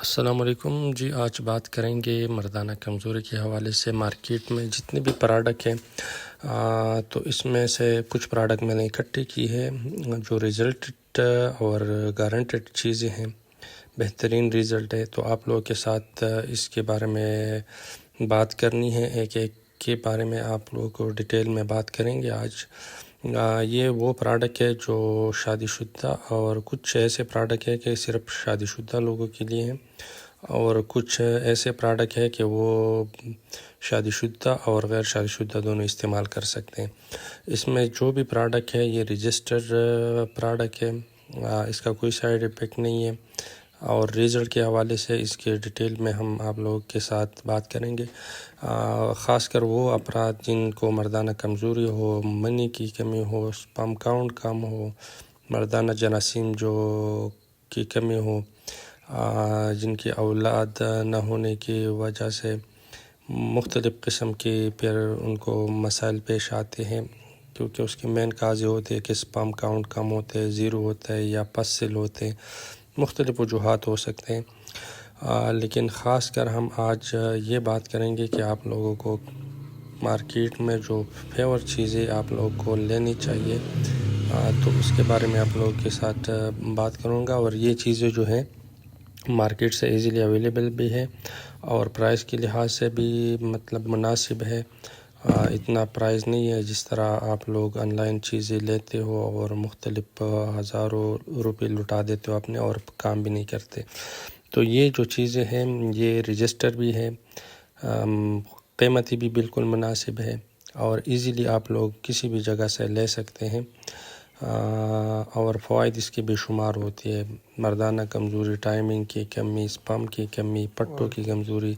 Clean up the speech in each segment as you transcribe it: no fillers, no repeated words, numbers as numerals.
السلام علیکم جی، آج بات کریں گے مردانہ کمزوری کے حوالے سے۔ مارکیٹ میں جتنے بھی پروڈکٹ ہیں تو اس میں سے کچھ پروڈکٹ میں نے اکٹھے کی ہے جو رزلٹ اور گارنٹیڈ چیزیں ہیں، بہترین رزلٹ ہے، تو آپ لوگوں کے ساتھ اس کے بارے میں بات کرنی ہے۔ ایک ایک کے بارے میں آپ لوگوں کو ڈیٹیل میں بات کریں گے آج۔ یہ وہ پروڈکٹ ہے جو شادی شدہ، اور کچھ ایسے پروڈکٹ ہے کہ صرف شادی شدہ لوگوں کے لیے ہیں، اور کچھ ایسے پروڈکٹ ہے کہ وہ شادی شدہ اور غیر شادی شدہ دونوں استعمال کر سکتے ہیں۔ اس میں جو بھی پروڈکٹ ہے یہ رجسٹرڈ پروڈکٹ ہے، اس کا کوئی سائیڈ ایفیکٹ نہیں ہے، اور رزلٹ کے حوالے سے اس کے ڈیٹیل میں ہم آپ لوگوں کے ساتھ بات کریں گے۔ خاص کر وہ افراد جن کو مردانہ کمزوری ہو، منی کی کمی ہو، سپرم کاؤنٹ کم ہو، مردانہ جراثیم کی کمی ہو، جن کی اولاد نہ ہونے کی وجہ سے مختلف قسم کے پھر ان کو مسائل پیش آتے ہیں، کیونکہ اس کے مین کاز یہ ہوتے ہیں کہ سپرم کاؤنٹ کم ہوتے ہیں، زیرو ہوتا ہے یا پسل ہوتے ہیں، مختلف وجوہات ہو سکتے ہیں۔ لیکن خاص کر ہم آج یہ بات کریں گے کہ آپ لوگوں کو مارکیٹ میں جو فیور چیزیں آپ لوگوں کو لینی چاہیے، تو اس کے بارے میں آپ لوگوں کے ساتھ بات کروں گا۔ اور یہ چیزیں جو ہیں مارکیٹ سے ایزیلی اویلیبل بھی ہے، اور پرائس کے لحاظ سے بھی مناسب ہے۔ اتنا پرائز نہیں ہے جس طرح آپ لوگ آن لائن چیزیں لیتے ہو اور مختلف ہزاروں روپے لٹا دیتے ہو اپنے اور کام بھی نہیں کرتے۔ تو یہ جو چیزیں ہیں یہ رجسٹر بھی ہے، قیمتی بھی بالکل مناسب ہے، اور ایزیلی آپ لوگ کسی بھی جگہ سے لے سکتے ہیں، اور فوائد اس کے بے شمار ہوتی ہے۔ مردانہ کمزوری، ٹائمنگ کی کمی، سپرم کی کمی، پٹوں کی کمزوری،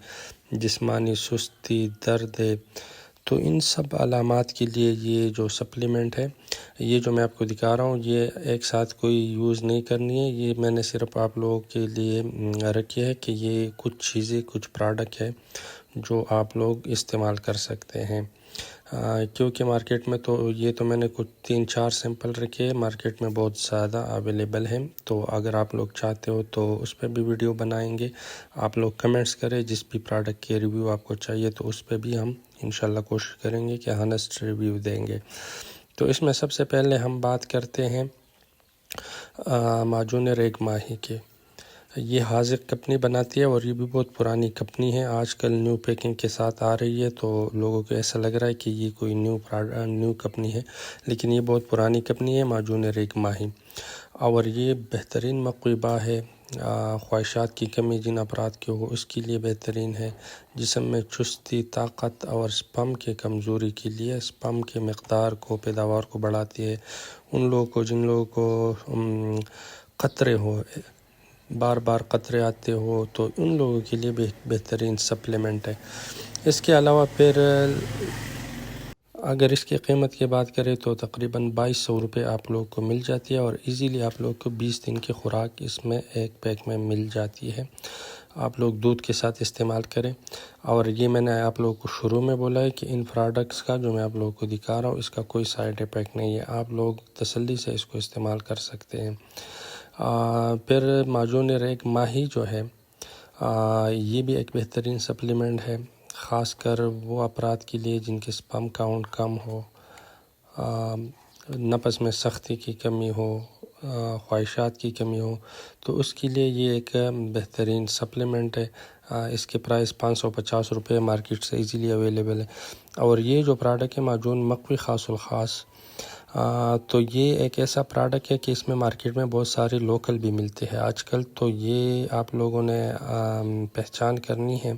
جسمانی سستی، درد ہے، تو ان سب علامات کے لیے یہ جو سپلیمنٹ ہے، یہ جو میں آپ کو دکھا رہا ہوں، یہ ایک ساتھ کوئی یوز نہیں کرنی ہے، یہ میں نے صرف آپ لوگوں کے لیے رکھی ہے کہ یہ کچھ چیزیں، کچھ پروڈکٹ ہے جو آپ لوگ استعمال کر سکتے ہیں۔ کیونکہ مارکیٹ میں تو یہ تو میں نے کچھ 3-4 سیمپل رکھے، مارکیٹ میں بہت زیادہ اویلیبل ہیں، تو اگر آپ لوگ چاہتے ہو تو اس پہ بھی ویڈیو بنائیں گے۔ آپ لوگ کمنٹس کریں جس بھی پروڈکٹ کے ریویو آپ کو چاہیے، تو اس پہ بھی ہم انشاءاللہ کوشش کریں گے کہ ہانسٹ ریویو دیں گے۔ تو اس میں سب سے پہلے ہم بات کرتے ہیں معجون ریگ ماہی کے۔ یہ حاضر کمپنی بناتی ہے، اور یہ بھی بہت پرانی کمپنی ہے، آج کل نیو پیکنگ کے ساتھ آ رہی ہے، تو لوگوں کو ایسا لگ رہا ہے کہ یہ کوئی نیو کمپنی ہے، لیکن یہ بہت پرانی کمپنی ہے، معجون ریگ ماہی، اور یہ بہترین مقوبہ ہے۔ خواہشات کی کمی جن افراد کے ہو اس کے لیے بہترین ہے، جسم میں چستی، طاقت اور سپرم کے کمزوری کے لیے، سپرم کے مقدار کو، پیداوار کو بڑھاتی ہے۔ ان لوگوں کو جن لوگوں کو قطرے ہو، بار بار قطرے آتے ہو، تو ان لوگوں کے لیے بہترین سپلیمنٹ ہے۔ اس کے علاوہ پھر اگر اس کی قیمت کی بات کریں تو تقریباً 2200 روپے آپ لوگ کو مل جاتی ہے، اور ایزیلی آپ لوگ کو 20 دن کی خوراک اس میں ایک پیک میں مل جاتی ہے۔ آپ لوگ دودھ کے ساتھ استعمال کریں، اور یہ میں نے آپ لوگوں کو شروع میں بولا ہے کہ ان پروڈکٹس کا جو میں آپ لوگوں کو دکھا رہا ہوں اس کا کوئی سائیڈ ایفیکٹ نہیں ہے، آپ لوگ تسلی سے اس کو استعمال کر سکتے ہیں۔ پھر معجون ریگ ماہی جو ہے یہ بھی ایک بہترین سپلیمنٹ ہے، خاص کر وہ افراد کے لیے جن کے سپرم کاؤنٹ کم ہو، نفس میں سختی کی کمی ہو، خواہشات کی کمی ہو، تو اس کے لیے یہ ایک بہترین سپلیمنٹ ہے۔ اس کے پرائس 550 روپے مارکیٹ سے ایزیلی اویلیبل ہے۔ اور یہ جو پروڈکٹ ہے معجون مقوی خاص الخاص، تو یہ ایک ایسا پروڈکٹ ہے کہ اس میں مارکیٹ میں بہت سارے لوکل بھی ملتے ہیں آج کل، تو یہ آپ لوگوں نے پہچان کرنی ہے،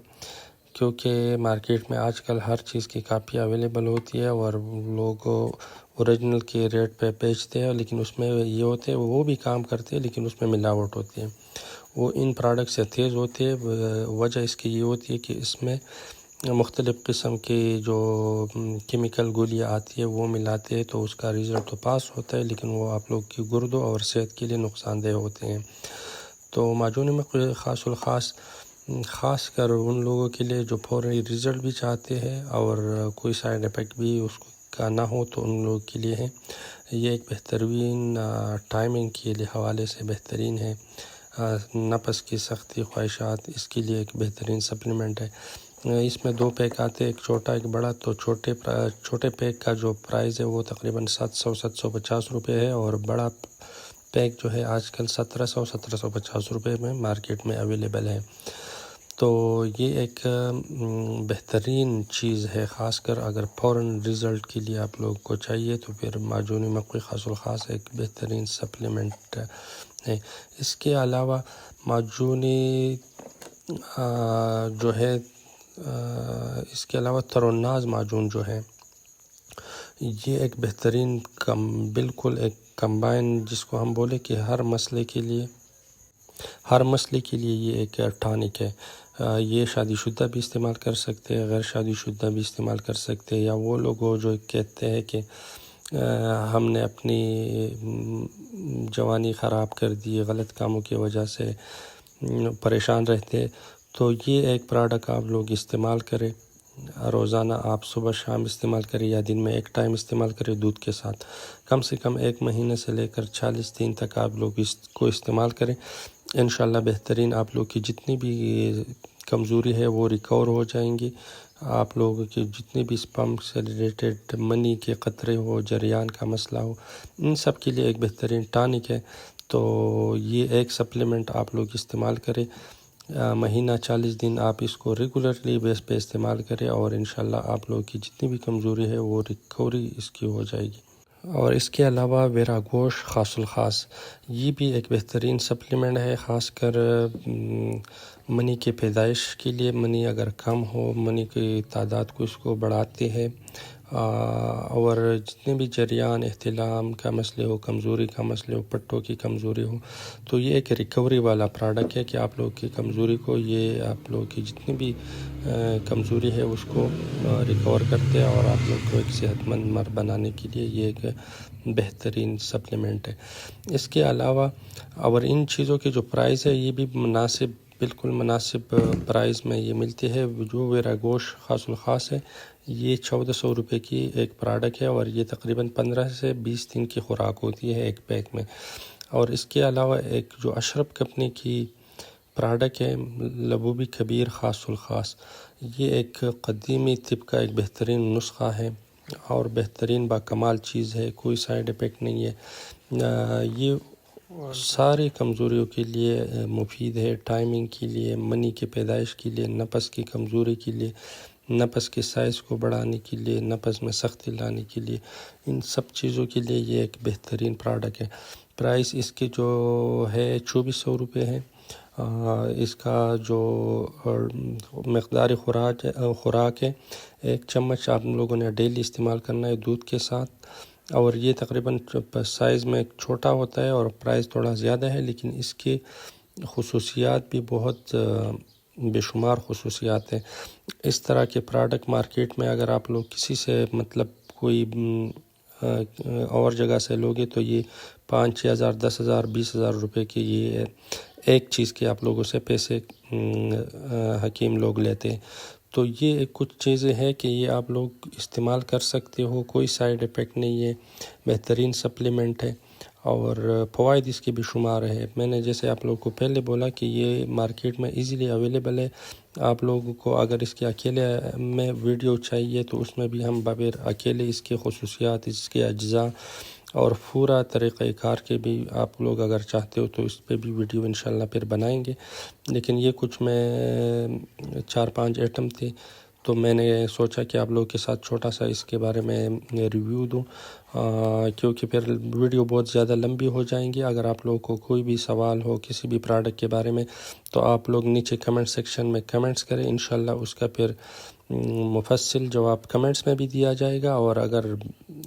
کیونکہ مارکیٹ میں آج کل ہر چیز کی کاپی اویلیبل ہوتی ہے، اور لوگ اوریجنل کے ریٹ پہ بیچتے ہیں، لیکن اس میں یہ ہوتے ہیں وہ بھی کام کرتے ہیں لیکن اس میں ملاوٹ ہوتی ہے، وہ ان پروڈکٹ سے تیز ہوتے ہیں۔ وجہ اس کی یہ ہوتی ہے کہ اس میں مختلف قسم کی جو کیمیکل گولیاں آتی ہے وہ ملاتے ہیں، تو اس کا رزلٹ تو پاس ہوتا ہے لیکن وہ آپ لوگ کی گردوں اور صحت کے لیے نقصان دہ ہوتے ہیں۔ تو معجون میں خاص الخاص خاص کر ان لوگوں کے لیے جو فوری رزلٹ بھی چاہتے ہیں اور کوئی سائیڈ ایفیکٹ بھی اس کا نہ ہو، تو ان لوگوں کے لیے ہے۔ یہ ایک بہترین ٹائمنگ کے حوالے سے بہترین ہے، نفس کی سختی خواہشات، اس کے لیے ایک بہترین سپلیمنٹ ہے۔ اس میں 2 پیک آتے ہیں، ایک چھوٹا ایک بڑا۔ تو چھوٹے پیک کا جو پرائز ہے وہ تقریباً 750 روپے ہے، اور بڑا پیک جو ہے آج کل 1750 روپے میں مارکیٹ میں اویلیبل ہے۔ تو یہ ایک بہترین چیز ہے، خاص کر اگر فوراً رزلٹ کے لیے آپ لوگ کو چاہیے تو پھر معجون مقوی خاص الخاص ایک بہترین سپلیمنٹ ہے۔ اس کے علاوہ معجون جو ہے اس کے علاوہ تروناز معجون جو ہے یہ ایک بہترین بالکل ایک کمبائن، جس کو ہم بولے کہ ہر مسئلے کے لیے یہ ایک ٹانک ہے۔ یہ شادی شدہ بھی استعمال کر سکتے ہیں، غیر شادی شدہ بھی استعمال کر سکتے ہیں، یا وہ لوگ جو کہتے ہیں کہ ہم نے اپنی جوانی خراب کر دی، غلط کاموں کی وجہ سے پریشان رہتے، تو یہ ایک پروڈکٹ آپ لوگ استعمال کریں۔ روزانہ آپ صبح شام استعمال کریں، یا دن میں ایک ٹائم استعمال کریں دودھ کے ساتھ۔ کم سے کم 1 مہینے سے لے کر 40 دن تک آپ لوگ اس کو استعمال کریں۔ انشاءاللہ بہترین آپ لوگ کی جتنی بھی کمزوری ہے وہ ریکور ہو جائیں گی۔ آپ لوگوں کی جتنی بھی اسپم سے ریلیٹڈ منی کے قطرے ہو، جریان کا مسئلہ ہو، ان سب کے لیے ایک بہترین ٹانک ہے۔ تو یہ ایک سپلیمنٹ آپ لوگ استعمال کریں، مہینہ 40 دن آپ اس کو ریگولرلی بیس پہ استعمال کریں، اور انشاءاللہ آپ لوگ کی جتنی بھی کمزوری ہے وہ ریکوری اس کی ہو جائے گی۔ اور اس کے علاوہ ویرا گوش خاص الخاص، یہ بھی ایک بہترین سپلیمنٹ ہے، خاص کر منی کے پیدائش کے لیے۔ منی اگر کم ہو، منی کی تعداد کو اس کو بڑھاتے ہیں، اور جتنے بھی جریان احتلام کا مسئلے ہو، کمزوری کا مسئلے ہو، پٹوں کی کمزوری ہو، تو یہ ایک ریکوری والا پروڈکٹ ہے کہ آپ لوگ کی کمزوری کو، یہ آپ لوگ کی جتنی بھی کمزوری ہے اس کو ریکور کرتے ہیں، اور آپ لوگ کو ایک صحت مند مرد بنانے کے لیے یہ ایک بہترین سپلیمنٹ ہے۔ اس کے علاوہ اور ان چیزوں کے جو پرائز ہے یہ بھی بالکل مناسب پرائز میں یہ ملتی ہے۔ جو ویرا گوش خاص الخاص ہے یہ 1400 روپے کی ایک پروڈکٹ ہے، اور یہ تقریباً 15 سے 20 دن کی خوراک ہوتی ہے ایک پیک میں۔ اور اس کے علاوہ ایک جو اشرف کمپنی کی پروڈکٹ ہے لبوبی کبیر خاص الخاص، یہ ایک قدیمی طب کا ایک بہترین نسخہ ہے، اور بہترین باکمال چیز ہے، کوئی سائیڈ ایفیکٹ نہیں ہے۔ یہ ساری کمزوریوں کے لیے مفید ہے، ٹائمنگ کے لیے، منی کے پیدائش کے لیے، نفس کی کمزوری کے لیے، نفس کے سائز کو بڑھانے کے لیے، نفس میں سختی لانے کے لیے، ان سب چیزوں کے لیے یہ ایک بہترین پروڈکٹ ہے۔ پرائس اس کے جو ہے 2400 روپے ہے۔ اس کا جو مقدار خوراک ہے 1 چمچ آپ لوگوں نے ڈیلی استعمال کرنا ہے دودھ کے ساتھ، اور یہ تقریباً سائز میں چھوٹا ہوتا ہے اور پرائز تھوڑا زیادہ ہے، لیکن اس کے خصوصیات بھی بہت بے شمار خصوصیات ہیں۔ اس طرح کے پروڈکٹ مارکیٹ میں اگر آپ لوگ کسی سے کوئی اور جگہ سے لوگے تو یہ 5-6 ہزار 10 ہزار 20 ہزار روپے کی یہ ایک چیز کے آپ لوگوں سے پیسے حکیم لوگ لیتے ہیں۔ تو یہ کچھ چیزیں ہیں کہ یہ آپ لوگ استعمال کر سکتے ہو، کوئی سائیڈ ایفیکٹ نہیں ہے، بہترین سپلیمنٹ ہے، اور فوائد اس کے بھی شمار ہے۔ میں نے جیسے آپ لوگوں کو پہلے بولا کہ یہ مارکیٹ میں ایزیلی اویلیبل ہے۔ آپ لوگوں کو اگر اس کے اکیلے میں ویڈیو چاہیے تو اس میں بھی ہم بغیر اکیلے اس کے خصوصیات، اس کے اجزاء اور پورا طریقہ کار کے بھی آپ لوگ اگر چاہتے ہو تو اس پہ بھی ویڈیو انشاءاللہ پھر بنائیں گے، لیکن یہ کچھ میں 4-5 ایٹم تھے، تو میں نے سوچا کہ آپ لوگوں کے ساتھ چھوٹا سا اس کے بارے میں ریویو دوں، کیونکہ پھر ویڈیو بہت زیادہ لمبی ہو جائیں گی۔ اگر آپ لوگوں کو کوئی بھی سوال ہو کسی بھی پروڈکٹ کے بارے میں تو آپ لوگ نیچے کمنٹ سیکشن میں کمنٹس کریں، انشاءاللہ اس کا پھر مفصل جواب کمنٹس میں بھی دیا جائے گا، اور اگر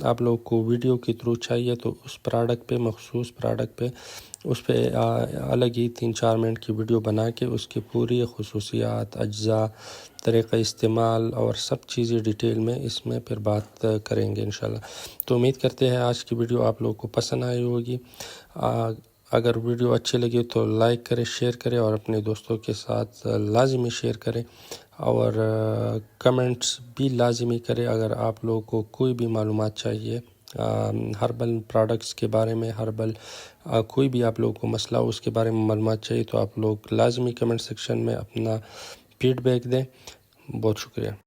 آپ لوگ کو ویڈیو کے تھرو چاہیے تو اس پروڈکٹ پہ، مخصوص پروڈکٹ پہ، اس پہ الگ ہی 3-4 منٹ کی ویڈیو بنا کے اس کی پوری خصوصیات، اجزاء، طریقہ استعمال اور سب چیزیں ڈیٹیل میں اس میں پھر بات کریں گے انشاءاللہ۔ تو امید کرتے ہیں آج کی ویڈیو آپ لوگوں کو پسند آئی ہوگی۔ اگر ویڈیو اچھی لگی تو لائک کریں، شیئر کریں، اور اپنے دوستوں کے ساتھ لازمی شیئر کریں، اور کمنٹس بھی لازمی کریں اگر آپ لوگوں کو کوئی بھی معلومات چاہیے ہربل پروڈکٹس کے بارے میں، ہربل کوئی بھی آپ لوگوں کو مسئلہ ہو اس کے بارے میں معلومات چاہیے تو آپ لوگ لازمی کمنٹ سیکشن میں اپنا فیڈ بیک دیں۔ بہت شکریہ۔